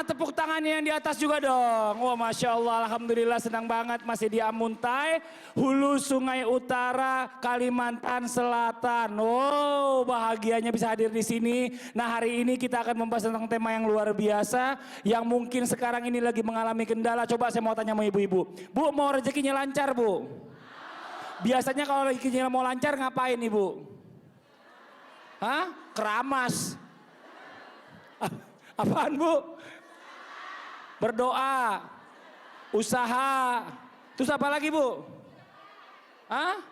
Mana tepuk tangannya yang di atas juga dong. Wah, Masya Allah, Alhamdulillah senang banget masih di Amuntai, Hulu Sungai Utara, Kalimantan Selatan. Oh, bahagianya bisa hadir di sini. Nah, hari ini kita akan membahas tentang tema yang luar biasa, yang mungkin sekarang ini lagi mengalami kendala. Coba saya mau tanya sama ibu-ibu. Bu, mau rezekinya lancar, Bu? Biasanya kalau rezekinya mau lancar ngapain, Ibu? Hah? Keramas. Apaan, Bu? Berdoa, usaha, terus apa lagi, Bu? Hah?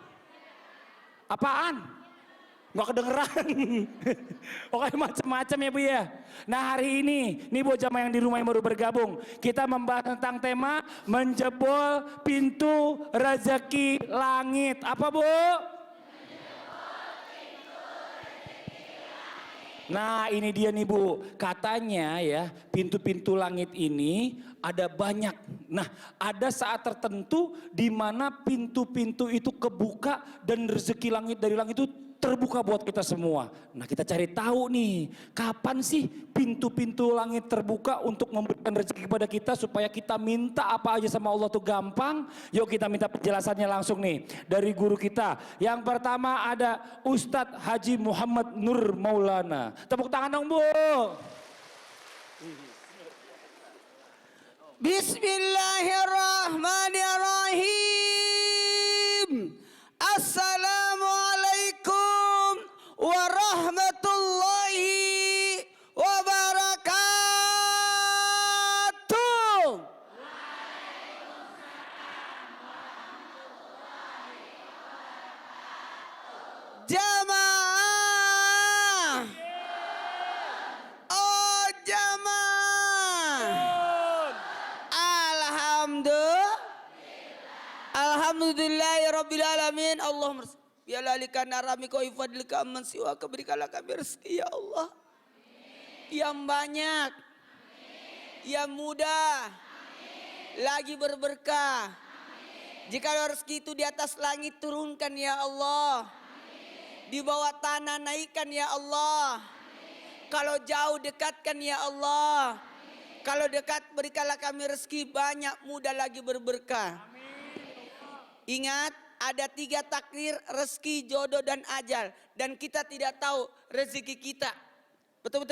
Apaan? Nggak kedengeran. Oke, macam-macam ya, Bu ya. Nah, hari ini nih buat jamaah yang di rumah yang baru bergabung, kita membahas tentang tema menjebol pintu rezeki langit. Apa, Bu? Nah, ini dia nih, Bu. Katanya ya, pintu-pintu langit ini ada banyak. Nah, ada saat tertentu di mana pintu-pintu itu kebuka dan rezeki langit dari langit itu terbuka buat kita semua. Nah, kita cari tahu nih, kapan sih pintu-pintu langit terbuka untuk memberikan rezeki kepada kita supaya kita minta apa aja sama Allah tuh gampang. Yuk kita minta penjelasannya langsung nih dari guru kita. Yang pertama ada Ustadz Haji Muhammad Nur Maulana. Tepuk tangan dong, Bu. Bismillahirrahmanirrahim. Assalamualaikum warahmatullahi wabarakatuh. Jamaah, oh jamaah, alhamdulillahirabbil alamin. Allahumma bialalika naramika ifadlika amman siwa, berikanlah kami rezeki ya Allah yang banyak, yang mudah, lagi berberkah. Jika rezeki itu di atas langit turunkan ya Allah, di bawah tanah naikkan ya Allah, kalau jauh dekatkan ya Allah, kalau dekat berikanlah kami rezeki banyak, mudah, lagi berberkah. Ingat, ada 3 takdir: rezeki, jodoh, dan ajal. Dan kita tidak tahu rezeki kita. Betul.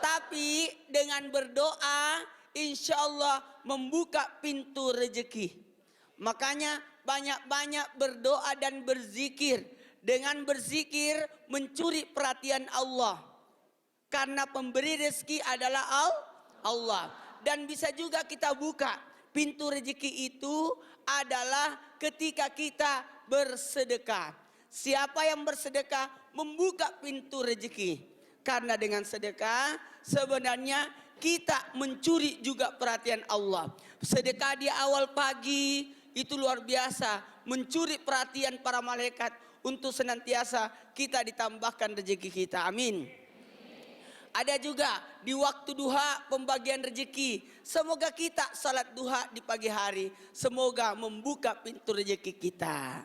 Tapi dengan berdoa, insya Allah membuka pintu rezeki. Makanya banyak-banyak berdoa dan berzikir. Dengan berzikir mencuri perhatian Allah. Karena pemberi rezeki adalah Allah. Dan bisa juga kita buka pintu rezeki itu adalah ketika kita bersedekah. Siapa yang bersedekah membuka pintu rezeki. Karena dengan sedekah sebenarnya kita mencuri juga perhatian Allah. Sedekah di awal pagi itu luar biasa, mencuri perhatian para malaikat untuk senantiasa kita ditambahkan rezeki kita. Amin. Ada juga di waktu duha pembagian rezeki. Semoga kita salat duha di pagi hari. Semoga membuka pintu rezeki kita.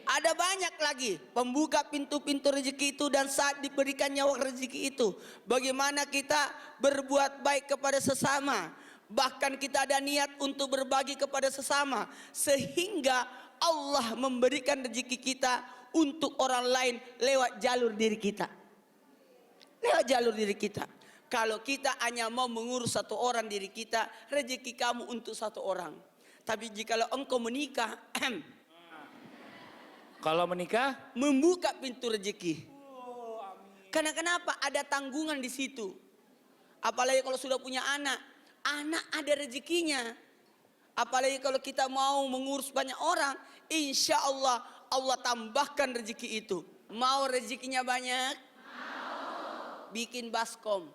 Ada banyak lagi pembuka pintu-pintu rezeki itu, dan saat diberikan nyawa rezeki itu, bagaimana kita berbuat baik kepada sesama. Bahkan kita ada niat untuk berbagi kepada sesama, sehingga Allah memberikan rezeki kita untuk orang lain lewat jalur diri kita. Lewat jalur diri kita. Kalau kita hanya mau mengurus satu orang diri kita, rezeki kamu untuk satu orang. Tapi jikalau engkau menikah, Kalau menikah, membuka pintu rezeki. Karena kenapa? Ada tanggungan di situ. Apalagi kalau sudah punya anak ada rezekinya. Apalagi kalau kita mau mengurus banyak orang, insya Allah Allah tambahkan rezeki itu. Mau rezekinya banyak? Bikin baskom.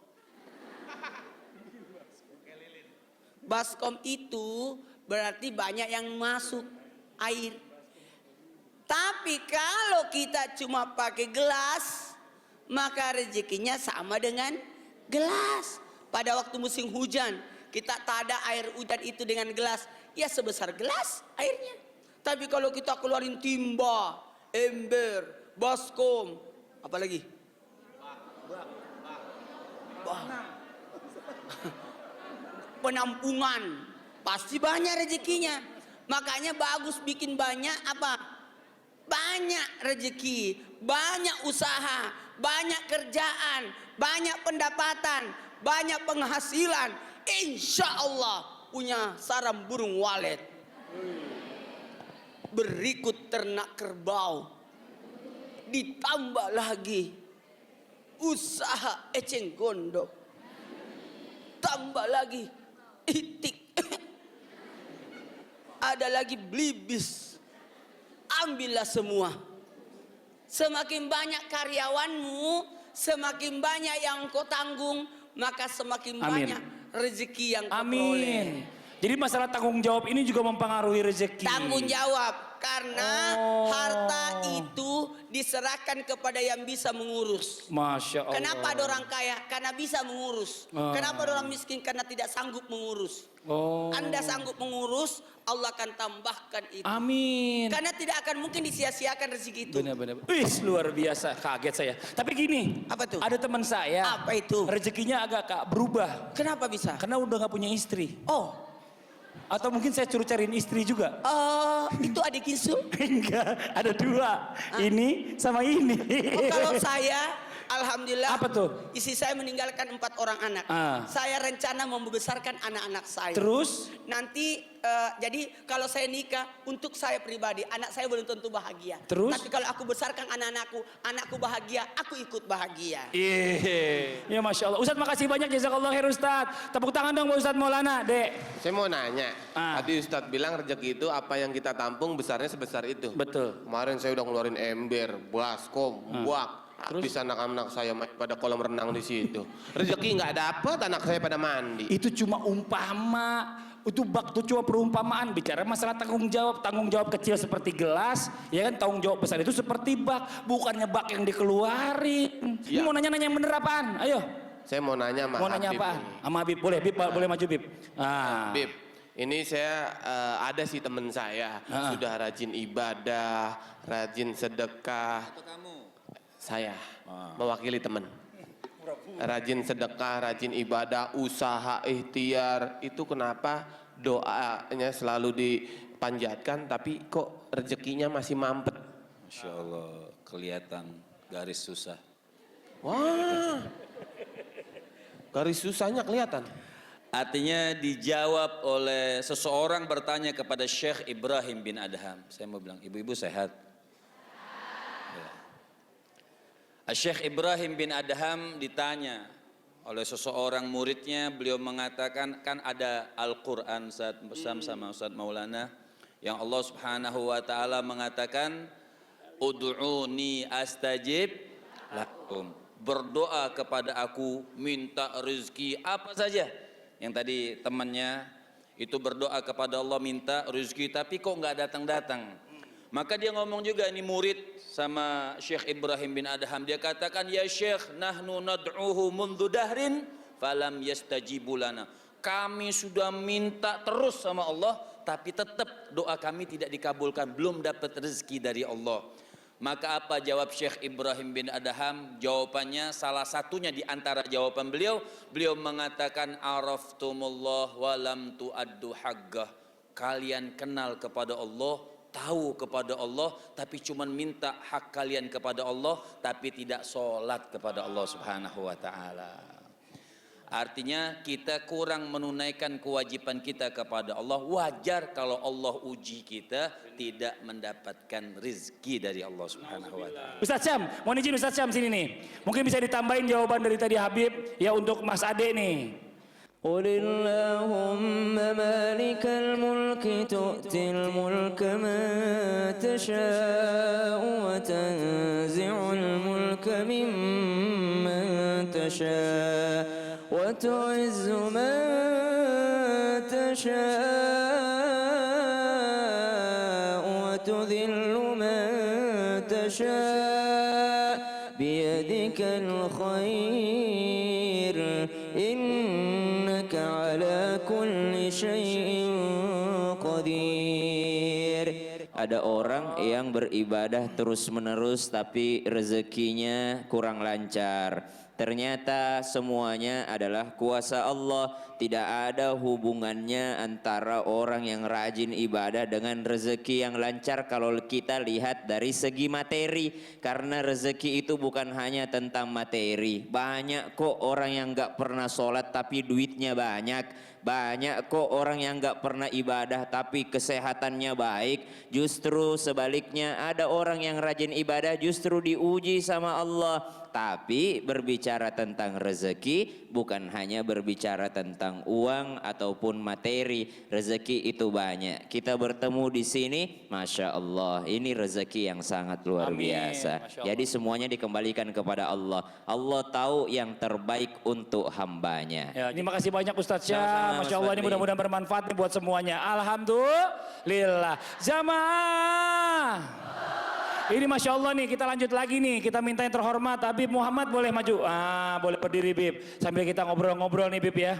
Baskom itu berarti banyak yang masuk air. Tapi kalau kita cuma pakai gelas, maka rezekinya sama dengan gelas. Pada waktu musim hujan, kita tak ada air hujan itu dengan gelas, ya sebesar gelas airnya. Tapi kalau kita keluarin timba, ember, baskom, apalagi? penampungan, pasti banyak rezekinya. Makanya bagus bikin banyak apa? Banyak rezeki, banyak usaha, banyak kerjaan, banyak pendapatan, banyak penghasilan. Insya Allah punya sarang burung walet. Berikut ternak kerbau. Ditambah lagi usaha eceng gondok. Tambah lagi itik. Ada lagi belibis. Ambillah semua. Semakin banyak karyawanmu, semakin banyak yang kau tanggung, maka semakin Amin. banyak rezeki yang kau Amin. peroleh. Jadi masalah tanggung jawab ini juga mempengaruhi rezeki. Tanggung jawab, karena Oh. harta itu diserahkan kepada yang bisa mengurus. Masya Allah. Kenapa ada orang kaya? Karena bisa mengurus. Oh. Kenapa ada orang miskin? Karena tidak sanggup mengurus. Oh. Anda sanggup mengurus, Allah akan tambahkan itu. Amin. Karena tidak akan mungkin disia-siakan rezeki itu. Benar-benar. Wih, luar biasa. Kaget saya. Tapi gini. Apa tuh? Ada teman saya. Apa itu? Rezekinya agak berubah. Kenapa bisa? Karena udah gak punya istri. Oh, Atau mungkin saya suruh cariin istri juga. itu adik Insul. Enggak, ada dua. Ini sama ini. Oh, kalau saya, alhamdulillah. Apa tuh? Istri saya meninggalkan 4 orang anak. Ah. Saya rencana membesarkan anak-anak saya. Terus? Nanti jadi kalau saya nikah, untuk saya pribadi, anak saya belum tentu bahagia. Terus? Tapi kalau aku besarkan anak-anakku, anakku bahagia, aku ikut bahagia. Iya. Ya Masya Allah. Ustadz makasih banyak, jazakallah khair Ustadz. Tepuk tangan dong buat Ustadz Maulana, Dek. Saya mau nanya, Ah. tadi Ustadz bilang rezeki itu apa yang kita tampung besarnya sebesar itu. Betul. Kemarin saya udah ngeluarin ember, baskom, buak. Terus? Habis anak-anak saya main pada kolam renang di situ. Rezeki nggak dapat, anak saya pada mandi. Itu cuma umpama. Itu bak itu cuma perumpamaan. Bicara masalah tanggung jawab kecil seperti gelas, ya kan, tanggung jawab besar itu seperti bak, bukannya bak yang dikeluarin. Ini Iya. mau nanya yang bener apaan? Ayo. Saya mau nanya sama Mau nanya Habib apaan? nih. Sama Habib, boleh Bib, boleh maju Bib. Ah. Bib, ini saya ada sih temen saya Ah. sudah rajin ibadah, rajin sedekah. Saya mewakili temen. Rajin sedekah, rajin ibadah, usaha, ikhtiar. Itu kenapa doanya selalu dipanjatkan tapi kok rezekinya masih mampet? Masya Allah, kelihatan garis susah. Wah, garis susahnya kelihatan. Artinya dijawab oleh seseorang bertanya kepada Syekh Ibrahim bin Adham. Saya mau bilang, ibu-ibu sehat? Ya. Syekh Ibrahim bin Adham ditanya oleh seseorang muridnya, beliau mengatakan, kan ada Al-Quran sama Ustadz Maulana, yang Allah Subhanahu wa Ta'ala mengatakan, Ud'uni astajib lakum. Berdoa kepada aku, minta rezeki apa saja. Yang tadi temannya itu berdoa kepada Allah minta rezeki, tapi kok nggak datang-datang. Maka dia ngomong juga, ini murid sama Syekh Ibrahim bin Adham. Dia katakan, ya Syekh, nahnu nad'uhu mundu dahrin falam yastajibu lana. Kami sudah minta terus sama Allah, tapi tetap doa kami tidak dikabulkan, belum dapat rezeki dari Allah. Maka apa jawab Syekh Ibrahim bin Adham? Jawabannya salah satunya di antara jawaban beliau, beliau mengatakan araftumullah walam tuaddu haqqah. Kalian kenal kepada Allah, tahu kepada Allah, tapi cuma minta hak kalian kepada Allah, tapi tidak sholat kepada Allah Subhanahu wa Ta'ala. Artinya kita kurang menunaikan kewajiban kita kepada Allah. Wajar kalau Allah uji kita tidak mendapatkan rezeki dari Allah Subhanahu wa Ta'ala. Ustadz Syam, mau izin Ustadz Syam sini nih. Mungkin bisa ditambahin jawaban dari tadi Habib ya untuk Mas Ade nih. قل اللهم مالك الملك تؤتي الملك من تشاء وتنزع الملك ممن تشاء وتعز من تشاء وتذل من تشاء بيدك الخير إنك على كل شيء قدير. Ada orang yang beribadah terus-menerus tapi rezekinya kurang lancar. Ternyata semuanya adalah kuasa Allah. Tidak ada hubungannya antara orang yang rajin ibadah dengan rezeki yang lancar kalau kita lihat dari segi materi. Karena rezeki itu bukan hanya tentang materi. Banyak kok orang yang gak pernah sholat tapi duitnya banyak. Banyak kok orang yang gak pernah ibadah tapi kesehatannya baik. Justru sebaliknya, ada orang yang rajin ibadah justru diuji sama Allah. Tapi berbicara tentang rezeki bukan hanya berbicara tentang uang ataupun materi. Rezeki itu banyak. Kita bertemu di sini, Masya Allah, ini rezeki yang sangat luar Amin. biasa. Masya Allah. Jadi semuanya dikembalikan kepada Allah. Allah tahu yang terbaik untuk hambanya. Ya, terima kasih banyak Ustadz Syah. Sama-sama, Masya Mas Allah, ini Fadli. mudah-mudahan bermanfaat nih buat semuanya. Alhamdulillah. Jamaah. Ini Masya Allah nih, kita lanjut lagi nih. Kita minta yang terhormat, Habib Muhammad boleh maju. Boleh berdiri Bib. Sambil kita ngobrol-ngobrol nih Bib ya.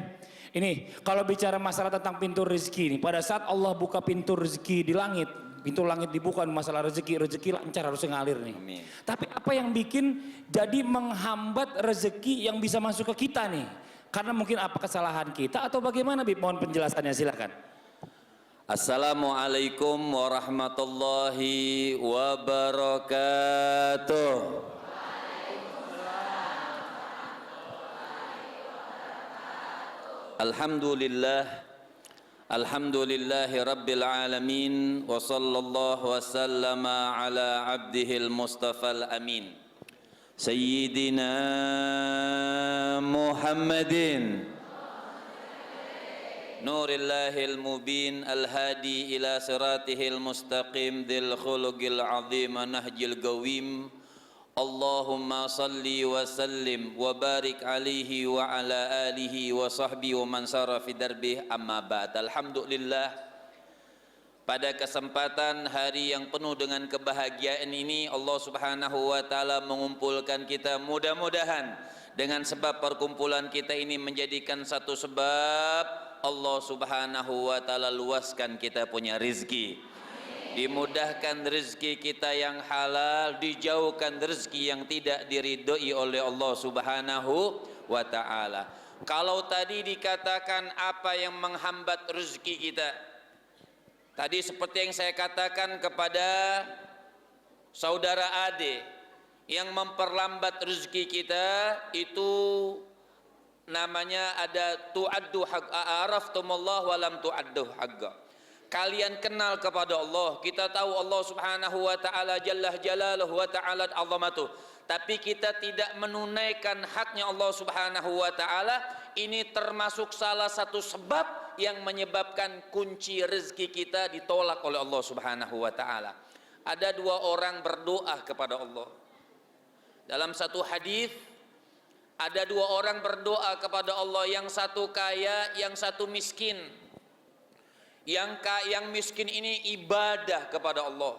Ini kalau bicara masalah tentang pintu rezeki nih. Pada saat Allah buka pintu rezeki di langit. Pintu langit dibuka, masalah rezeki lancar harus ngalir nih. Amin. Tapi apa yang bikin jadi menghambat rezeki yang bisa masuk ke kita nih? Karena mungkin apa kesalahan kita atau bagaimana Bib? Mohon penjelasannya, silakan. Assalamualaikum warahmatullahi wabarakatuh. Alhamdulillahi rabbil alamin. Wa sallallahu wa sallama ala abdihil mustafal amin Sayyidina Muhammadin Nurillahil mubin al-hadi ila siratihil mustaqim Dhil khuluqil azim nahjil gawim. Allahumma salli wa sallim wa barik alaihi wa ala alihi wa sahbihi wa man sara fi darbih, amma ba'd. Alhamdulillah, pada kesempatan hari yang penuh dengan kebahagiaan ini Allah subhanahu wa ta'ala mengumpulkan kita. Mudah-mudahan dengan sebab perkumpulan kita ini menjadikan satu sebab Allah subhanahu wa ta'ala luaskan kita punya rizki. Dimudahkan rezeki kita yang halal, dijauhkan rezeki yang tidak diridhoi oleh Allah subhanahu wa ta'ala. Kalau tadi dikatakan apa yang menghambat rezeki kita, tadi seperti yang saya katakan kepada saudara Ade, yang memperlambat rezeki kita itu namanya ada tu'addu araftumullah wa lam tu'addu haqqa. Kalian kenal kepada Allah, kita tahu Allah subhanahu wa ta'ala jalla jalaluhu wa ta'ala azamatuh, tapi kita tidak menunaikan haknya Allah subhanahu wa ta'ala. Ini termasuk salah satu sebab yang menyebabkan kunci rezeki kita ditolak oleh Allah subhanahu wa ta'ala. Ada dua orang berdoa kepada Allah. Dalam satu hadis ada dua orang berdoa kepada Allah, yang satu kaya, yang satu miskin. Yang miskin ini ibadah kepada Allah,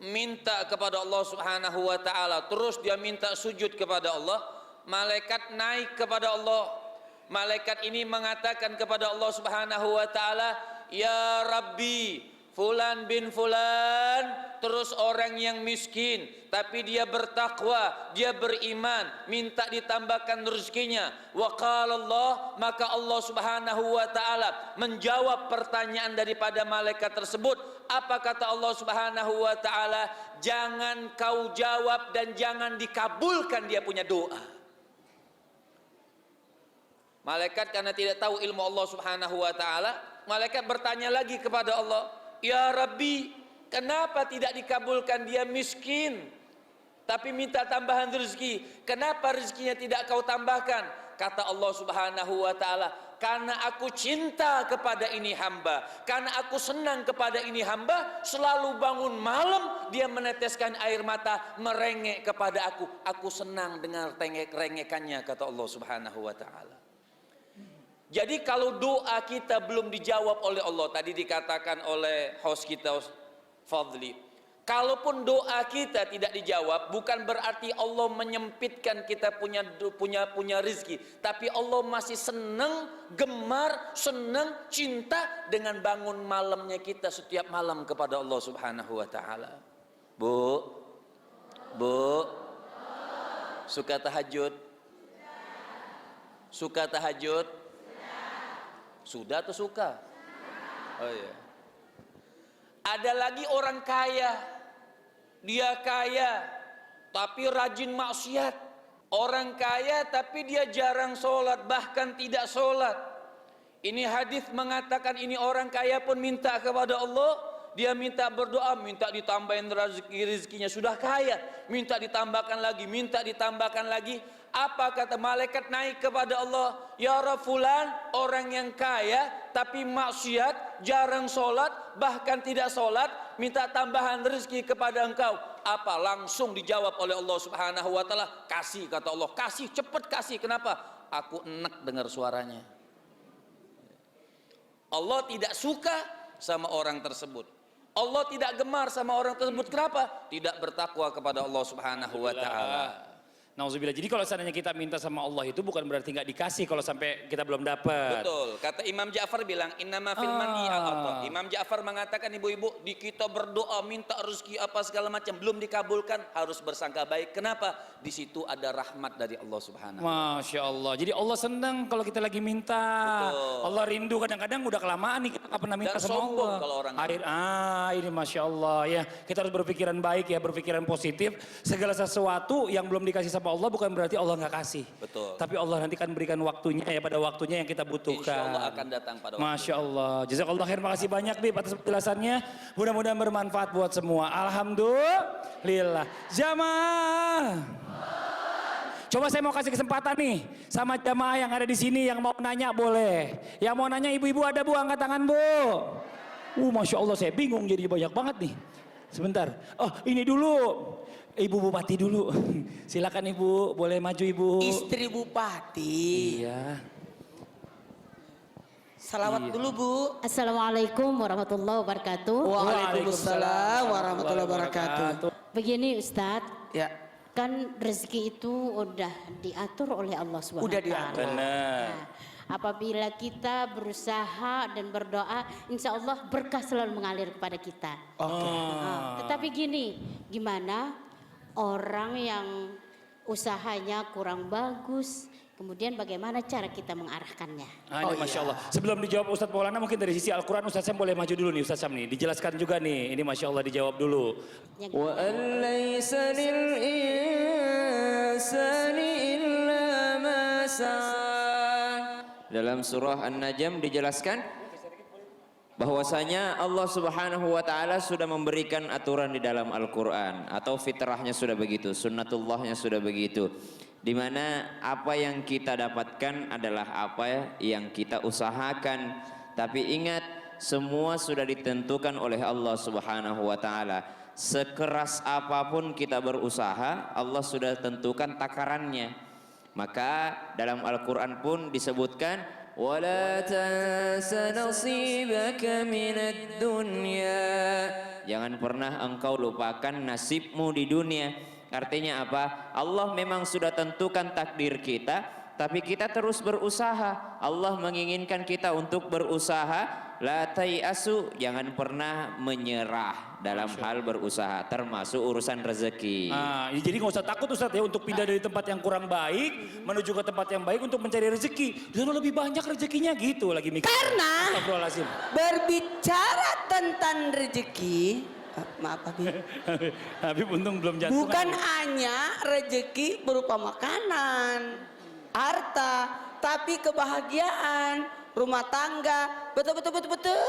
minta kepada Allah subhanahu wa ta'ala, terus dia minta sujud kepada Allah. Malaikat naik kepada Allah. Malaikat ini mengatakan kepada Allah subhanahu wa ta'ala, ya Rabbi, fulan bin fulan. Terus orang yang miskin tapi dia bertakwa, dia beriman, minta ditambahkan rezekinya. Wa qala Allah, maka Allah subhanahu wa ta'ala menjawab pertanyaan daripada malaikat tersebut. Apa kata Allah subhanahu wa ta'ala? Jangan kau jawab dan jangan dikabulkan dia punya doa. Malaikat karena tidak tahu ilmu Allah subhanahu wa ta'ala, malaikat bertanya lagi kepada Allah, ya Rabbi, kenapa tidak dikabulkan dia miskin tapi minta tambahan rezeki? Kenapa rezekinya tidak kau tambahkan? Kata Allah subhanahu wa ta'ala, karena aku cinta kepada ini hamba, karena aku senang kepada ini hamba, selalu bangun malam dia meneteskan air mata merengek kepada aku. Aku senang dengan rengekannya, kata Allah subhanahu wa ta'ala. Jadi kalau doa kita belum dijawab oleh Allah, tadi dikatakan oleh host kita Fadli, kalaupun doa kita tidak dijawab, bukan berarti Allah menyempitkan kita punya rezeki, tapi Allah masih senang, gemar, senang, cinta dengan bangun malamnya kita setiap malam kepada Allah subhanahu wa ta'ala. Bu, suka tahajud? Suka tahajud? Sudah atau suka? Oh iya. Ada lagi orang kaya. Dia kaya tapi rajin maksiat. Orang kaya tapi dia jarang sholat, bahkan tidak sholat. Ini hadis mengatakan ini orang kaya pun minta kepada Allah. Dia minta berdoa, minta ditambahin rezekinya. Sudah kaya, minta ditambahkan lagi, minta ditambahkan lagi. Apa kata malaikat naik kepada Allah? Ya Rabb, fulan orang yang kaya tapi maksiat, jarang sholat, bahkan tidak sholat, minta tambahan rezeki kepada engkau. Apa? Langsung dijawab oleh Allah Subhanahu wa taala, kasih, kata Allah. Kasih, cepat kasih. Kenapa? Aku enak dengar suaranya. Allah tidak suka sama orang tersebut. Allah tidak gemar sama orang tersebut. Kenapa? Tidak bertakwa kepada Allah Subhanahu wa taala. Nauzubillah. Jadi kalau seandainya kita minta sama Allah itu bukan berarti nggak dikasih kalau sampai kita belum dapat. Betul. Kata Imam Ja'far bilang, innama fil manni al-'ata. Imam Ja'far mengatakan, ibu-ibu, di kita berdoa minta rezeki apa segala macam belum dikabulkan, harus bersangka baik. Kenapa? Di situ ada rahmat dari Allah Subhanahu. Masya Allah. Jadi Allah senang kalau kita lagi minta. Betul. Allah rindu, kadang-kadang udah kelamaan nih kita nggak pernah minta Dan sama sombong Allah. kalau orang Ini Masya Allah ya. Kita harus berpikiran baik ya, berpikiran positif. Segala sesuatu yang belum dikasih sama Allah bukan berarti Allah nggak kasih. Betul. Tapi Allah nanti kan berikan waktunya ya, pada waktunya yang kita butuhkan. Insya Allah akan datang pada waktu. Masya Allah. Jazakallah khair. Makasih banyak Bib atas penjelasannya. Mudah-mudahan bermanfaat buat semua. Alhamdulillah. Jamaah. Coba saya mau kasih kesempatan nih sama jamaah yang ada di sini yang mau nanya boleh. Yang mau nanya ibu-ibu ada Bu, angkat tangan Bu. Masya Allah saya bingung jadi banyak banget nih. Sebentar. Oh ini dulu. Ibu Bupati dulu. Silakan Ibu, boleh maju Ibu. Istri Bupati. Iya. Salawat dulu Bu. Assalamualaikum warahmatullahi wabarakatuh. Waalaikumsalam warahmatullahi wabarakatuh. Begini Ustadz, Ya, kan rezeki itu udah diatur oleh Allah SWT. Udah diatur. Benar. Nah, apabila kita berusaha dan berdoa, insya Allah berkah selalu mengalir kepada kita. Tetapi gini, gimana orang yang usahanya kurang bagus, kemudian bagaimana cara kita mengarahkannya? Ini Masya Allah. Sebelum dijawab Ustadz Maulana, mungkin dari sisi Al-Quran Ustadz Sam boleh maju dulu nih Ustadz Sam nih. Dijelaskan juga nih, ini Masya Allah dijawab dulu. Yang Wa an laysa lil insani illa ma sa'a. Dalam surah An-Najm dijelaskan bahwasanya Allah Subhanahu wa taala sudah memberikan aturan di dalam Al-Qur'an, atau fitrahnya sudah begitu, sunnatullahnya sudah begitu, di mana apa yang kita dapatkan adalah apa yang kita usahakan. Tapi ingat, semua sudah ditentukan oleh Allah Subhanahu wa taala. Sekeras apapun kita berusaha, Allah sudah tentukan takarannya. Maka dalam Al-Qur'an pun disebutkan wala tansa nasibaka minad dunya. Jangan pernah engkau lupakan nasibmu di dunia. Artinya apa? Allah memang sudah tentukan takdir kita, tapi kita terus berusaha. Allah menginginkan kita untuk berusaha. La tayasu, jangan pernah menyerah dalam hal berusaha, termasuk urusan rezeki. Jadi nggak usah takut Ustadz ya untuk pindah dari tempat yang kurang baik menuju ke tempat yang baik untuk mencari rezeki. Dan lebih banyak rezekinya gitu lagi mikir. Karena Astagfirullahaladzim. berbicara tentang rezeki, maaf Habib, Habib untung belum jatuh. bukan hanya rezeki berupa makanan, harta, tapi kebahagiaan, rumah tangga. Betul.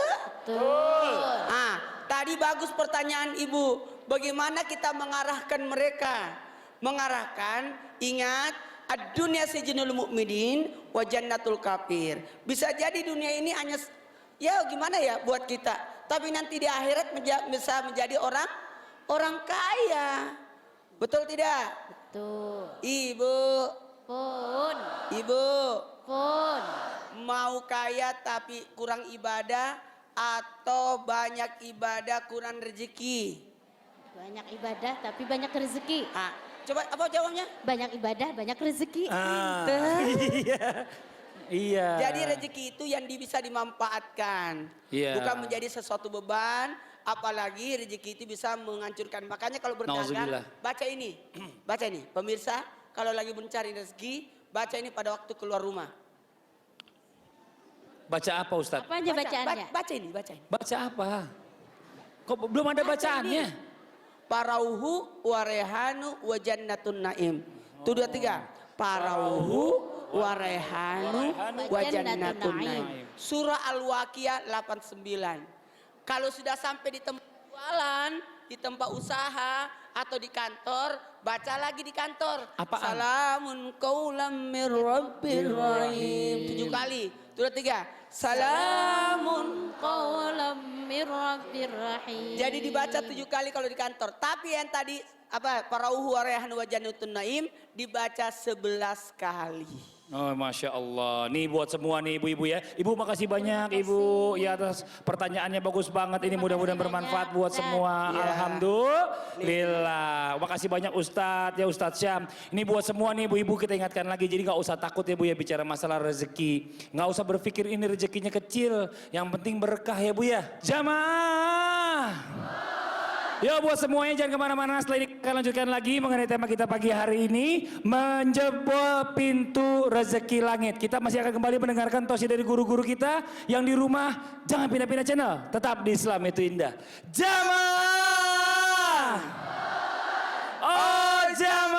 Tadi bagus pertanyaan Ibu. Bagaimana kita mengarahkan mereka? Mengarahkan, ingat, ad-dunya sijnul mu'minin wa jannatul kafir. Bisa jadi dunia ini hanya ya gimana ya buat kita, tapi nanti di akhirat bisa menjadi orang kaya. Betul tidak? Betul. Ibu Pun. mau kaya tapi kurang ibadah, atau banyak ibadah kurang rezeki? Banyak ibadah tapi banyak rezeki. Coba apa jawabnya? Banyak ibadah, banyak rezeki. Iya. Jadi rezeki itu yang bisa dimanfaatkan, Iya. bukan menjadi sesuatu beban. Apalagi rezeki itu bisa menghancurkan. Makanya kalau berdagang, Nauzubillah. baca ini, pemirsa, kalau lagi mencari rezeki, baca ini pada waktu keluar rumah. Baca apa Ustadz? Apa aja bacaannya? Baca ini, baca ini. Baca apa? Kok belum ada bacaannya? Parauhu warehanu wa jannatun naim. Itu 2, 3. Parauhu warehanu wa jannatun naim. Surah Al-Waqiah 89. Kalau sudah sampai di tempat jualan, di tempat usaha atau di kantor, baca lagi di kantor. Apaan? Salamun qaulam mir rabbir rahim. 7 kali. Itu 2, 3. Salamun. Qawlam mir rabbir rahim. Jadi dibaca 7 kali kalau di kantor. Tapi yang tadi apa? Parauhu warayhan wa jannatun naim dibaca 11 kali. Oh, Masya Allah. Nih buat semua nih ibu-ibu ya. Ibu makasih banyak ibu ya atas pertanyaannya bagus banget. Ini mudah-mudahan bermanfaat buat semua. Ya. Alhamdulillah. Makasih banyak Ustadz ya Ustadz Syam. Ini buat semua nih ibu-ibu kita ingatkan lagi. Jadi nggak usah takut ya Bu ya bicara masalah rezeki. Nggak usah berpikir ini rezekinya kecil. Yang penting berkah ya Bu ya. Jamaah. Yo buat semuanya jangan kemana-mana, setelah ini kita lanjutkan lagi mengenai tema kita pagi hari ini. Menjebol pintu rezeki langit. Kita masih akan kembali mendengarkan tosi dari guru-guru kita. Yang di rumah jangan pindah-pindah channel, tetap di Islam itu indah. Jamaah. Oh jamaah.